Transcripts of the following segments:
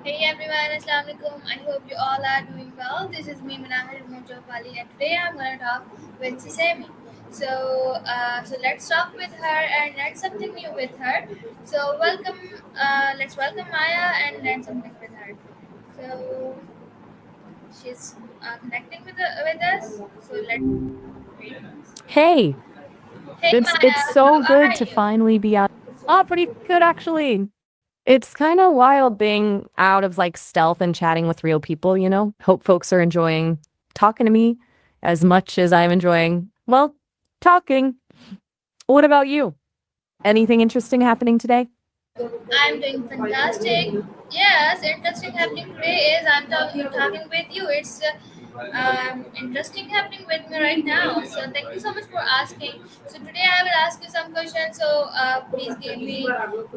Hey everyone, Assalamu alaikum. I hope you all are doing well. This is me, Manahar Mojopali, and today I'm gonna talk with Sisemi. So let's talk with her and learn something new with her. So welcome, let's welcome Maya and learn something with her. So she's connecting with us. So let's wait. Hey, Hey it's Maya, so how good are to you? finally be out. Oh, pretty good actually. It's kind of wild being out of like stealth and chatting with real people, you know? Hope folks are enjoying talking to me as much as I'm enjoying, well, talking. What about you? Anything interesting happening today? I'm doing fantastic. Yes, interesting happening today is talking with you. It's interesting happening with me right now. So thank you so much for asking. So today I will ask you some questions. So please give me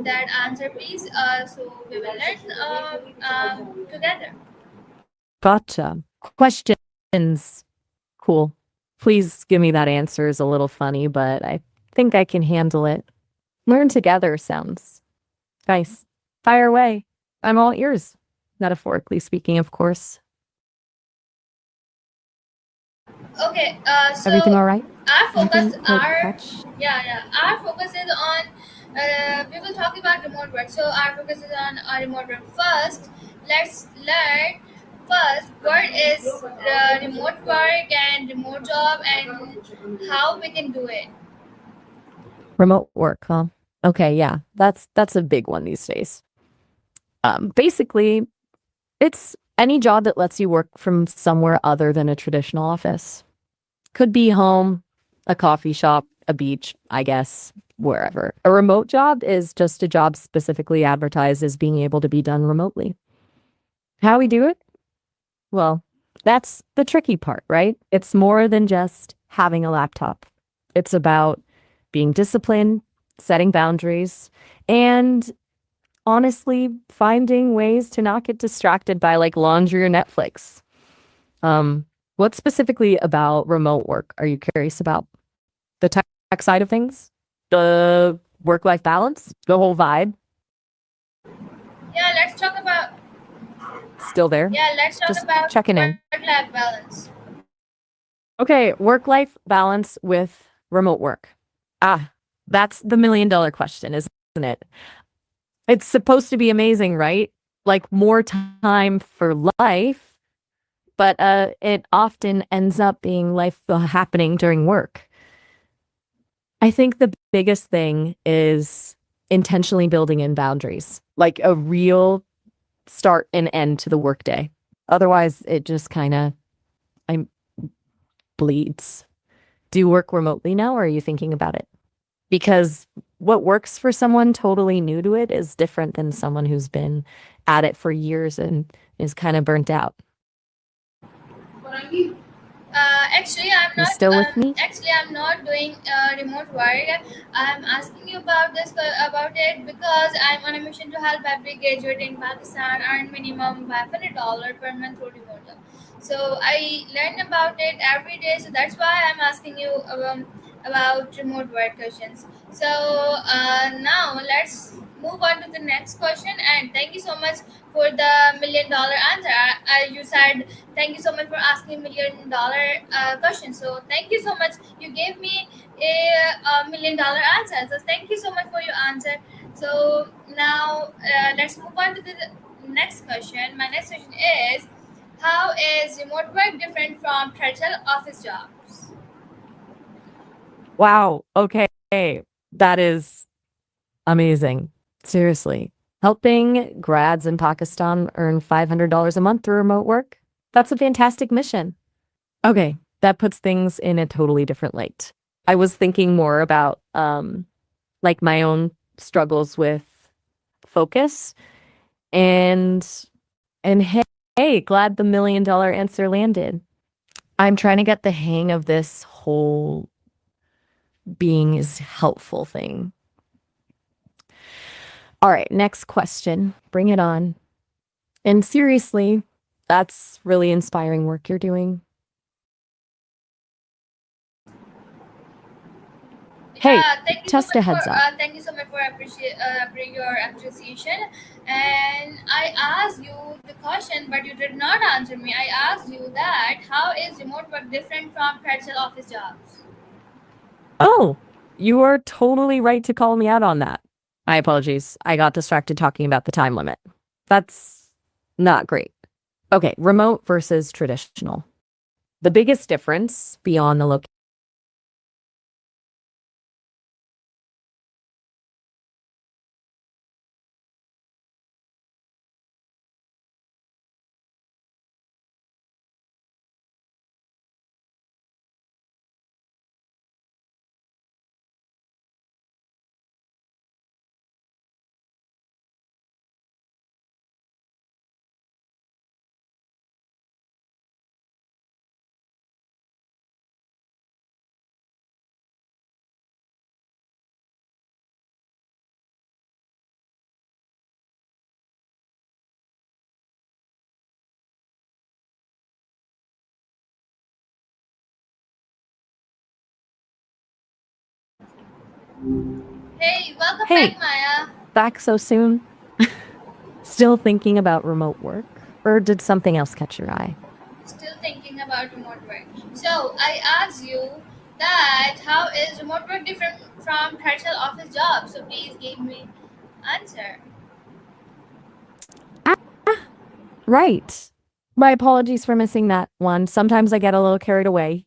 that answer, please. So we will learn together. Gotcha. Questions. Cool. Please give me that answer is a little funny, but I think I can handle it. Learn together sounds nice. Fire away. I'm all ears. Metaphorically speaking, of course. Okay. Everything So all right? our focus Anything like are catch? yeah. Our focus is on. We will talk about remote work. So our focus is on remote work. First, let's learn. First, what is remote work and remote job and how we can do it. Remote work, huh? Okay, yeah. That's a big one these days. Basically, it's any job that lets you work from somewhere other than a traditional office. Could be home, a coffee shop, a beach, I guess, wherever. A remote job is just a job specifically advertised as being able to be done remotely. How we do it? Well, that's the tricky part, right? It's more than just having a laptop. It's about being disciplined, setting boundaries, and honestly finding ways to not get distracted by like laundry or Netflix. What specifically about remote work are you curious about? The tech side of things? The work-life balance? The whole vibe? Yeah, let's talk about Still there? yeah, let's talk Just about checking in. work-life balance. Okay, work-life balance with remote work. Ah, that's the million-dollar question, isn't it? It's supposed to be amazing, right? Like more time for life, but it often ends up being life happening during work. I think the biggest thing is intentionally building in boundaries, like a real start and end to the workday. Otherwise, it just kind of I bleeds. Do you work remotely now, or are you thinking about it? Because what works for someone totally new to it is different than someone who's been at it for years and is kind of burnt out. Korangi. Actually, I'm You not. still with me? I'm not doing remote work. I'm asking you about about it because I'm on a mission to help every graduate in Pakistan earn minimum $500 per month through remote job. So I learn about it every day. So that's why I'm asking you about remote work questions. So now let's move on to the next question. And thank you so much for the $1 million answer. You said thank you so much for asking $1 million question. So thank you so much. You gave me $1 million answer. So thank you so much for your answer. So now let's move on to the next question. My next question is, how is remote work different from traditional office jobs? Wow. Okay. That is amazing. Seriously. Helping grads in Pakistan earn $500 a month through remote work? That's a fantastic mission. Okay, that puts things in a totally different light. I was thinking more about like my own struggles with focus and and hey, glad the $1 million answer landed. I'm trying to get the hang of this whole being is helpful thing. All right, next question. Bring it on. And seriously, that's really inspiring work you're doing. Hey, Thank you so just a much for heads up. your appreciation. And I asked you the question, but you did not answer me. I asked you that how is remote work different from traditional office jobs? Oh, you are totally right to call me out on that. My apologies. I got distracted talking about the time limit. That's not great. Okay, remote versus traditional. The biggest difference beyond the location. Hey, welcome back, Hey, Maya. back so soon? Still thinking about remote work? Or did something else catch your eye? Still thinking about remote work. So I asked you that how is remote work different from traditional office jobs? So please give me answer. Ah, right. My apologies for missing that one. Sometimes I get a little carried away.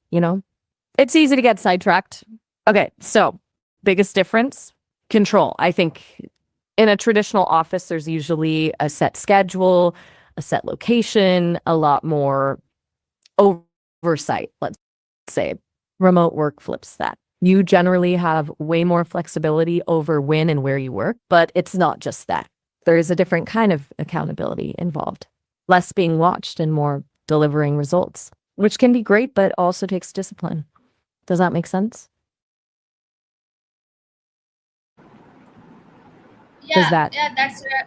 It's easy to get sidetracked. Okay, so biggest difference control. I think in a traditional office, there's usually a set schedule, a set location, a lot more oversight, let's say. Remote work flips that. You generally have way more flexibility over when and where you work, but it's not just that. There is a different kind of accountability involved, less being watched and more delivering results, which can be great, but also takes discipline. Does that make sense? Does Yeah, that, yeah,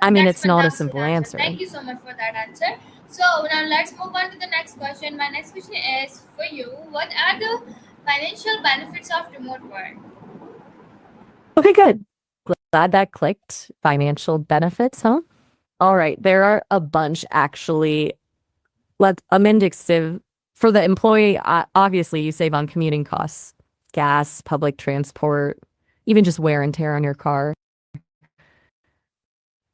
I mean, that's it's not a fantastic simple answer. answer. Thank you so much for that answer. So now let's move on to the next question. My next question is for you. What are the financial benefits of remote work? Okay, good. Glad that clicked. Financial benefits, huh? All right. There are a bunch actually. Let indicative for the employee. Obviously, you save on commuting costs, gas, public transport, even just wear and tear on your car.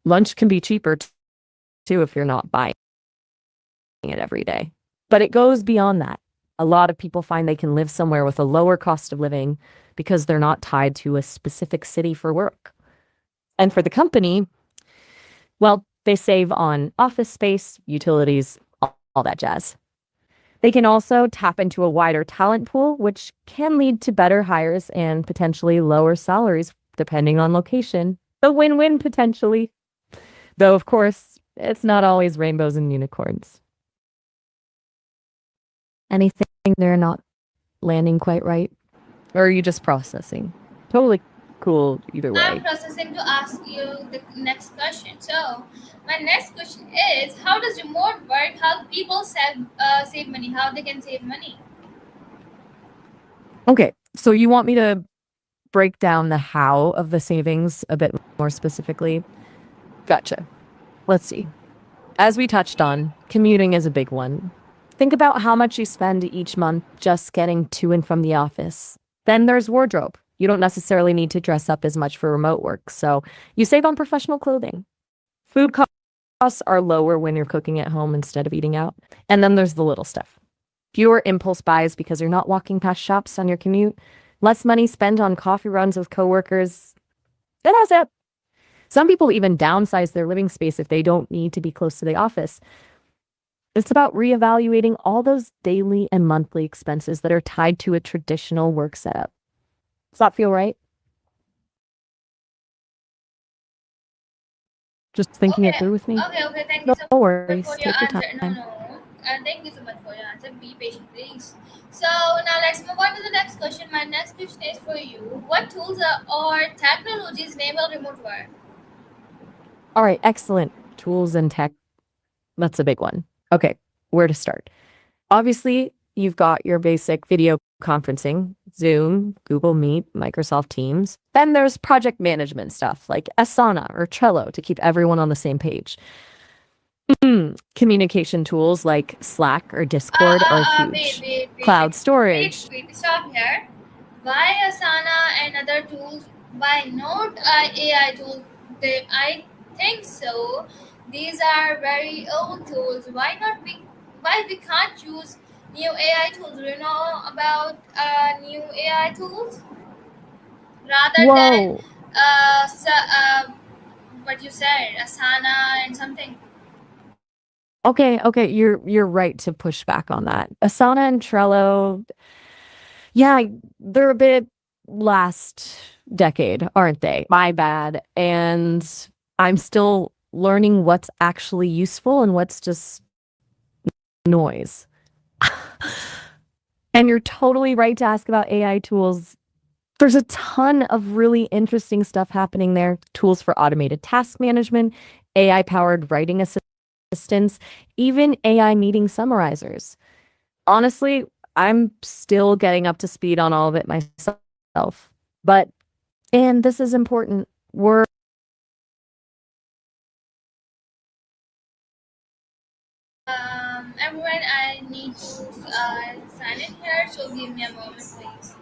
Lunch can be cheaper too if you're not buying it every day. But it goes beyond that. A lot of people find they can live somewhere with a lower cost of living because they're not tied to a specific city for work. And for the company, well, they save on office space, utilities, all that jazz. They can also tap into a wider talent pool, which can lead to better hires and potentially lower salaries depending on location. A win-win potentially. Though, of course, it's not always rainbows and unicorns. Anything they're not landing quite right? Or are you just processing? Totally cool either I'm way. processing to ask you the next question. So my next question is: how does remote work help people save money? How they can save money? Okay, so you want me to break down the how of the savings a bit more specifically? Gotcha. Let's see. As we touched on, commuting is a big one. Think about how much you spend each month just getting to and from the office. Then there's wardrobe. You don't necessarily need to dress up as much for remote work, so you save on professional clothing. Food costs are lower when you're cooking at home instead of eating out. And then there's the little stuff. Fewer impulse buys because you're not walking past shops on your commute. Less money spent on coffee runs with coworkers. That adds up. Some people even downsize their living space if they don't need to be close to the office. It's about reevaluating all those daily and monthly expenses that are tied to a traditional work setup. Does that feel right? Just thinking it Okay, through with me? okay. Thank you No so much for worries. your Take your answer. No, time. no. Thank you so much for your answer. Be patient, please. So now let's move on to the next question. My next question is for you. What tools or technologies enable remote work? All right, excellent. Tools and tech. That's a big one. Okay, where to start? Obviously, you've got your basic video conferencing, Zoom, Google Meet, Microsoft Teams. Then there's project management stuff like Asana or Trello to keep everyone on the same page. Communication tools like Slack or Discord are Wait, huge. wait, wait, wait, Cloud storage. wait. Stop here. Why Asana and other tools? Why not AI tools? I think so. These are very old tools. Why not we? Why we can't choose new AI tools? Do you know about new AI tools rather than Whoa. what you said, Asana and something. Okay, you're right to push back on that. Asana and Trello, yeah, they're a bit last decade, aren't they? My bad. And I'm still learning what's actually useful and what's just noise. And you're totally right to ask about AI tools. There's a ton of really interesting stuff happening there. Tools for automated task management, AI powered writing assistants, even AI meeting summarizers. Honestly, I'm still getting up to speed on all of it myself. But, and this is important, we're Everyone, I need to sign in here, so give me a moment, please.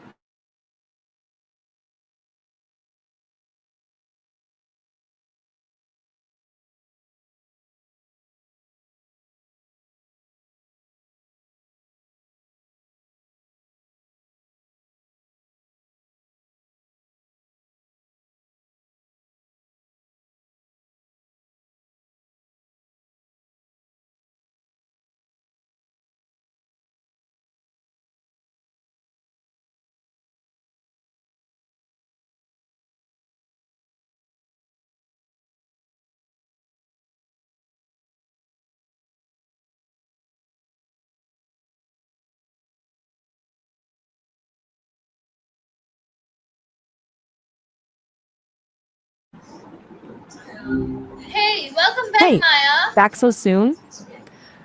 Hey, welcome back, hey, Maya. back so soon.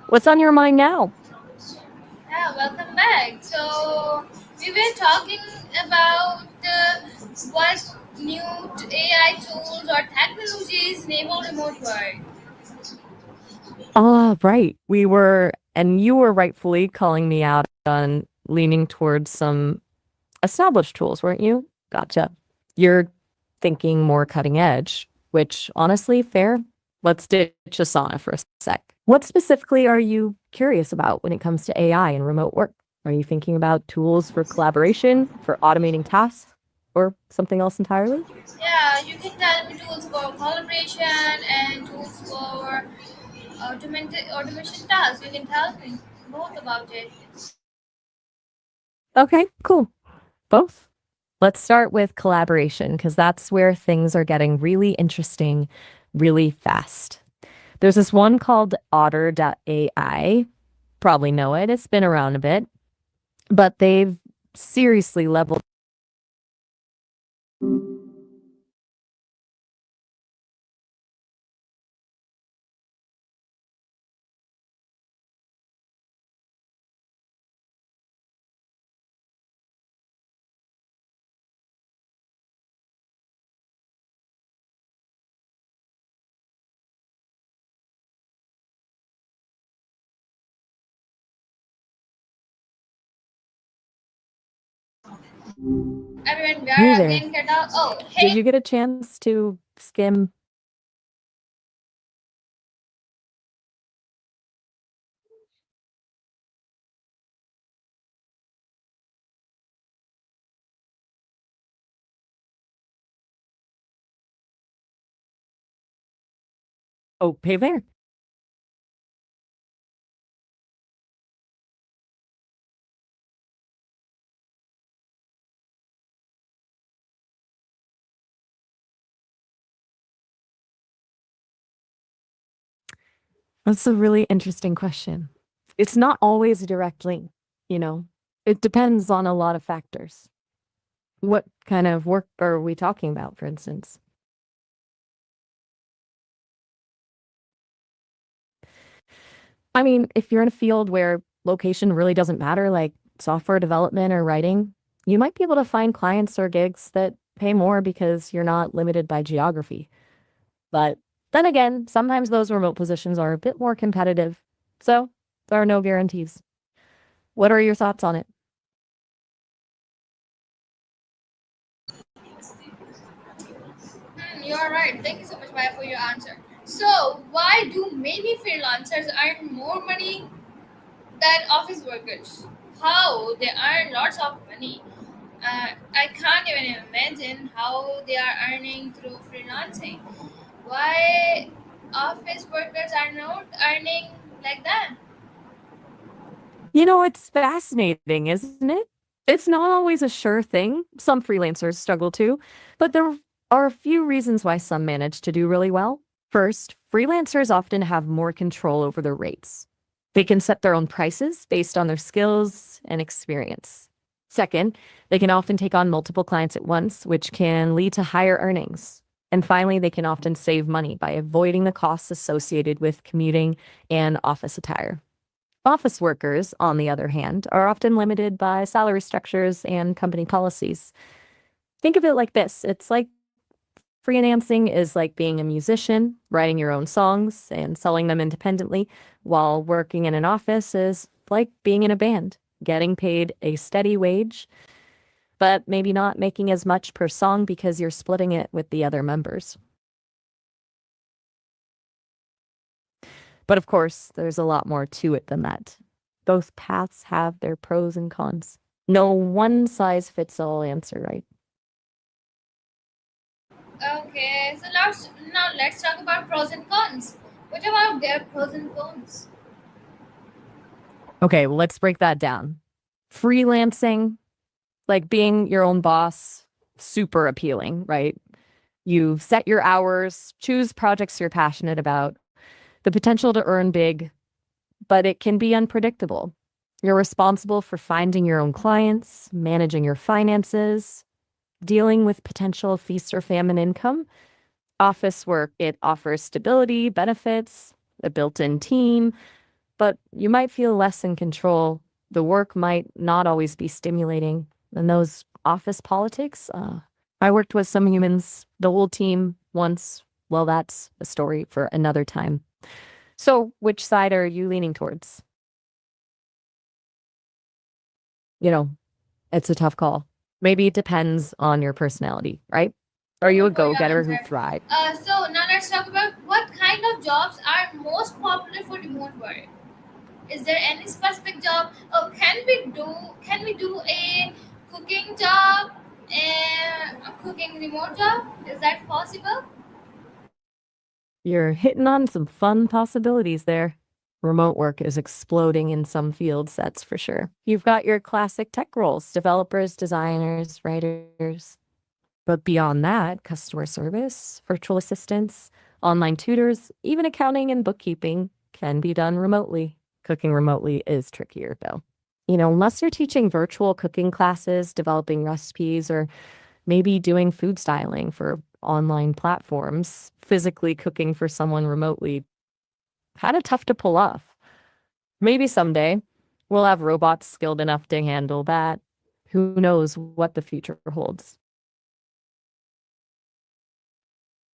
What's on your mind now? Yeah, welcome back. So we were talking about what new AI tools or technologies enable remote work. Ah, right. We were, and you were rightfully calling me out on leaning towards some established tools, weren't you? Gotcha. You're thinking more cutting edge, which honestly, fair. Let's ditch Asana for a sec. What specifically are you curious about when it comes to AI and remote work? Are you thinking about tools for collaboration, for automating tasks, or something else entirely? Yeah, you can tell me tools for collaboration and tools for automation tasks. You can tell me both about it. Okay, cool. Both. Let's start with collaboration because that's where things are getting really interesting really fast. There's this one called Otter.ai. Probably know it. It's been around a bit, but they've seriously leveled. Everyone, we Hey are there. again cut out. Oh, Did hey. you get a chance to skim? Oh, pay there. That's a really interesting question. It's not always a direct link, you know. It depends on a lot of factors. What kind of work are we talking about, for instance? I mean, if you're in a field where location really doesn't matter, like software development or writing, you might be able to find clients or gigs that pay more because you're not limited by geography. But then again, sometimes those remote positions are a bit more competitive. So there are no guarantees. What are your thoughts on it? You're right. Thank you so much, Maya, for your answer. So, why do many freelancers earn more money than office workers? How they earn lots of money? I can't even imagine how they are earning through freelancing. Why office workers are not earning like that? It's fascinating, isn't it? It's not always a sure thing. Some freelancers struggle too, but there are a few reasons why some manage to do really well. First, freelancers often have more control over their rates. They can set their own prices based on their skills and experience. Second, they can often take on multiple clients at once, which can lead to higher earnings. And finally, they can often save money by avoiding the costs associated with commuting and office attire. Office workers, on the other hand, are often limited by salary structures and company policies. Think of it like this: it's like freelancing is like being a musician, writing your own songs and selling them independently, while working in an office is like being in a band, getting paid a steady wage, but maybe not making as much per song because you're splitting it with the other members. But of course, there's a lot more to it than that. Both paths have their pros and cons. No one size fits all answer, right? Okay, so let's talk about pros and cons. What about their pros and cons? Okay, well, let's break that down. Freelancing, like being your own boss, super appealing, right? You set your hours, choose projects you're passionate about, the potential to earn big, but it can be unpredictable. You're responsible for finding your own clients, managing your finances, dealing with potential feast or famine income. Office work, it offers stability, benefits, a built in team, but you might feel less in control. The work might not always be stimulating. And those office politics, I worked with some humans, the whole team once. Well, that's a story for another time. So, which side are you leaning towards? You know, it's a tough call. Maybe it depends on your personality, right? Are Thank you you a for go your getter who answer. thrives? So now let's talk about what kind of jobs are most popular for remote work. Is there any specific job? Oh, can we do a cooking job and a cooking remote job? Is that possible? You're hitting on some fun possibilities there. Remote work is exploding in some fields, that's for sure. You've got your classic tech roles, developers, designers, writers. But beyond that, customer service, virtual assistants, online tutors, even accounting and bookkeeping can be done remotely. Cooking remotely is trickier, though. Unless you're teaching virtual cooking classes, developing recipes, or maybe doing food styling for online platforms, physically cooking for someone remotely, kind of tough to pull off. Maybe someday we'll have robots skilled enough to handle that. Who knows what the future holds?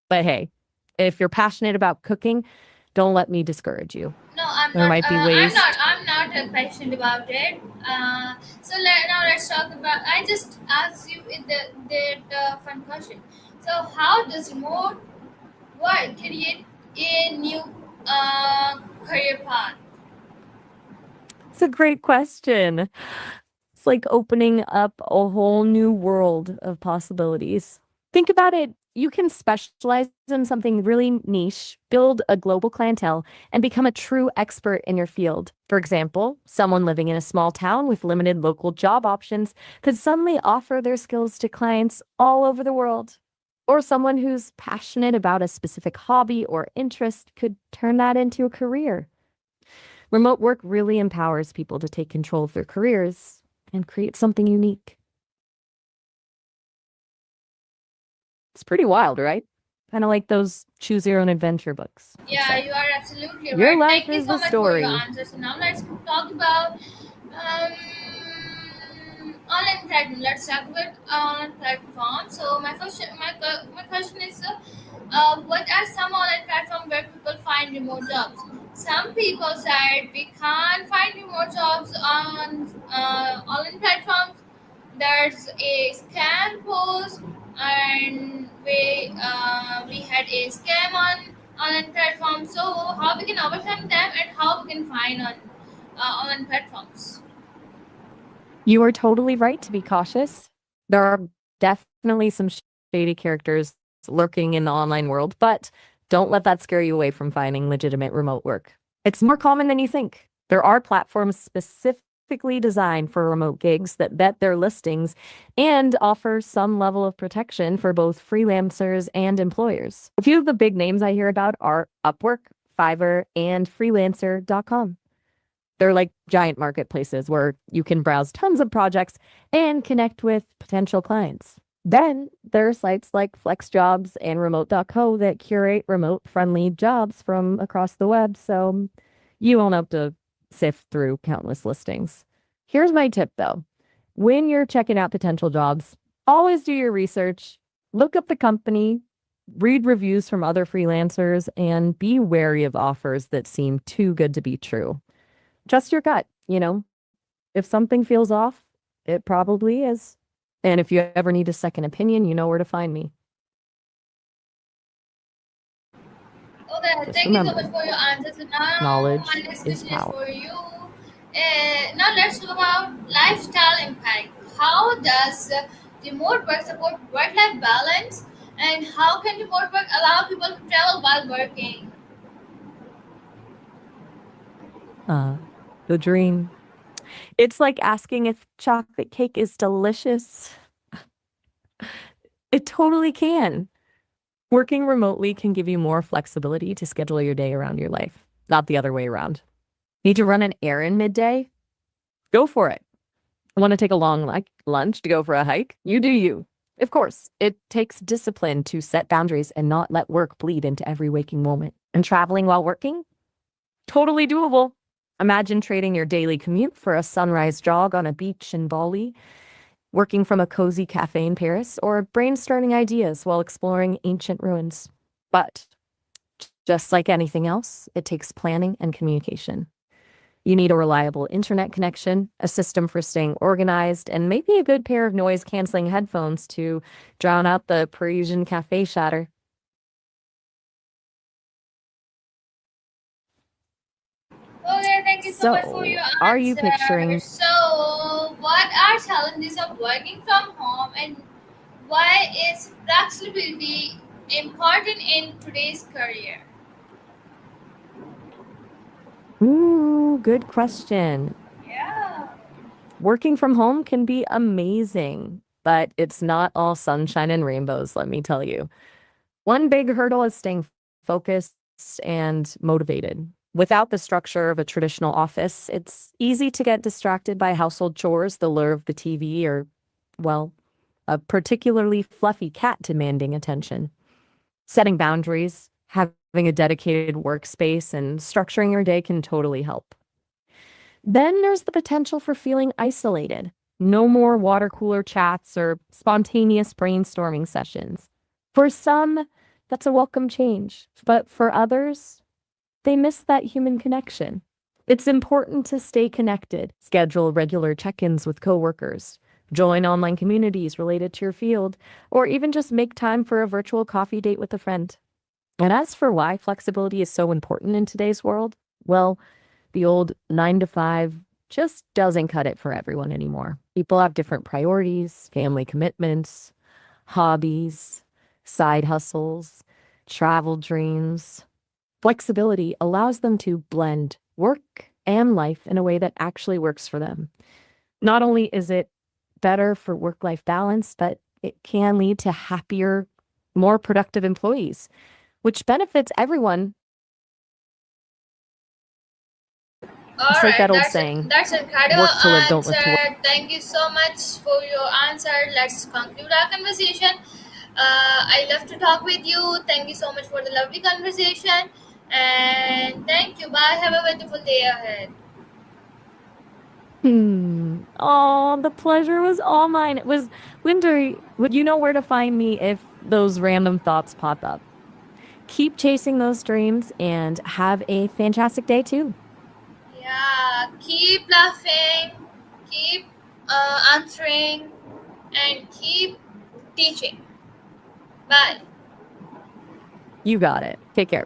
But hey, if you're passionate about cooking, don't let me discourage you. No, I'm There not. might be I'm ways. not. I'm not passionate about it. Now let's talk about. I just asked you the fun question. So how does remote work create a new career path? It's a great question. It's like opening up a whole new world of possibilities. Think about it. You can specialize in something really niche, build a global clientele, and become a true expert in your field. For example, someone living in a small town with limited local job options could suddenly offer their skills to clients all over the world. Or someone who's passionate about a specific hobby or interest could turn that into a career. Remote work really empowers people to take control of their careers and create something unique. It's pretty wild, right? kind of like those choose your own adventure books, I'd Yeah, say. you are absolutely Your right. life Thank you is so the much for your story. answer. So now let's talk about online platform. Let's talk about online platform. So my question is, what are some online platforms where people find remote jobs? Some people said we can't find remote jobs on online platforms. There's a scam post, and we had a scam on online platform. So how we can overcome them and how we can find on online platforms. You are totally right to be cautious. There are definitely some shady characters lurking in the online world, but don't let that scare you away from finding legitimate remote work. It's more common than you think. There are platforms specifically designed for remote gigs that vet their listings and offer some level of protection for both freelancers and employers. A few of the big names I hear about are Upwork, Fiverr, and freelancer.com. They're like giant marketplaces where you can browse tons of projects and connect with potential clients. Then there are sites like FlexJobs and Remote.co that curate remote friendly jobs from across the web, so you won't have to sift through countless listings. Here's my tip though: when you're checking out potential jobs, always do your research, look up the company, read reviews from other freelancers, and be wary of offers that seem too good to be true. Trust your gut. If something feels off, it probably is. And if you ever need a second opinion, you know where to find me. Okay, Just thank you so much remember, for your answers. So now my knowledge next is question is power. for you. Now let's talk about lifestyle impact. How does remote work support work-life balance, and how can remote work allow people to travel while working? Uh, the dream. It's like asking if chocolate cake is delicious. It totally can. Working remotely can give you more flexibility to schedule your day around your life, not the other way around. Need to run an errand midday? Go for it. Want to take a long lunch to go for a hike? You do you. Of course, it takes discipline to set boundaries and not let work bleed into every waking moment. And traveling while working? Totally doable. Imagine trading your daily commute for a sunrise jog on a beach in Bali, working from a cozy cafe in Paris, or brainstorming ideas while exploring ancient ruins. But just like anything else, it takes planning and communication. You need a reliable internet connection, a system for staying organized, and maybe a good pair of noise canceling headphones to drown out the Parisian cafe chatter. Okay, thank you so much for So, your are you answer. picturing So, what are challenges of working from home, and why is flexibility important in today's career? Ooh, good question. Yeah. Working from home can be amazing, but it's not all sunshine and rainbows, let me tell you. One big hurdle is staying focused and motivated. Without the structure of a traditional office, it's easy to get distracted by household chores, the lure of the TV, or, well, a particularly fluffy cat demanding attention. Setting boundaries, having a dedicated workspace, and structuring your day can totally help. Then there's the potential for feeling isolated. No more water cooler chats or spontaneous brainstorming sessions. For some, that's a welcome change, but for others, they miss that human connection. It's important to stay connected, schedule regular check ins with coworkers, join online communities related to your field, or even just make time for a virtual coffee date with a friend. And as for why flexibility is so important in today's world, well, the old 9 to 5 just doesn't cut it for everyone anymore. People have different priorities, family commitments, hobbies, side hustles, travel dreams. Flexibility allows them to blend work and life in a way that actually works for them. Not only is it better for work life balance, but it can lead to happier, more productive employees, which benefits everyone. All It's like right, that old saying, that's incredible work to live, don't live to work. answer. Thank you so much for your answer. Let's conclude our conversation. I love to talk with you. Thank you so much for the lovely conversation. And thank you. Bye. Have a wonderful day ahead. Oh, the pleasure was all mine. It was Winter. Would you know where to find me if those random thoughts pop up? Keep chasing those dreams and have a fantastic day too. Yeah. Keep laughing. Keep answering. And keep teaching. Bye. You got it. Take care.